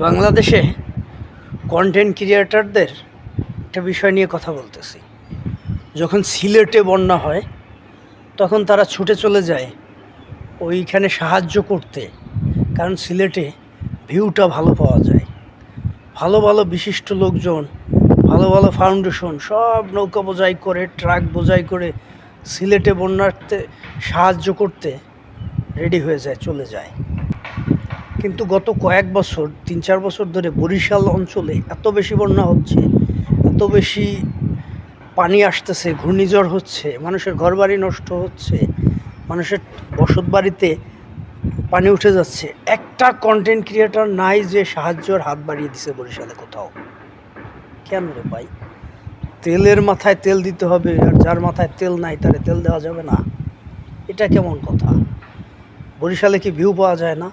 বাংলাদেশে কন্টেন্ট ক্রিয়েটরদের একটা বিষয় নিয়ে কথা বলতেছি। যখন সিলেটে বন্যা হয় তখন তারা ছুটে চলে যায় ওইখানে সাহায্য করতে, কারণ সিলেটে ভিউটা ভালো পাওয়া যায়। ভালো ভালো বিশিষ্ট লোকজন, ভালো ভালো ফাউন্ডেশন সব নৌকা বোঝাই করে, ট্রাক বোঝাই করে সিলেটে বন্যাতে সাহায্য করতে রেডি হয়ে যায়, চলে যায়। কিন্তু গত কয়েক বছর, 3-4 বছর ধরে বরিশাল অঞ্চলে এত বেশি বন্যা হচ্ছে, এত বেশি পানি আসতেছে, ঘূর্ণিঝড় হচ্ছে, মানুষের ঘরবাড়ি নষ্ট হচ্ছে, মানুষের বসত বাড়িতে পানি উঠে যাচ্ছে। একটা কন্টেন্ট ক্রিয়েটর নাই যে সাহায্যের হাত বাড়িয়ে দিছে বরিশালে কোথাও। কেন রে ভাই? তেলের মাথায় তেল দিতে হবে, আর যার মাথায় তেল নাই তারে তেল দেওয়া যাবে না? এটা কেমন কথা? বরিশালে কি ভিউ পাওয়া যায় না?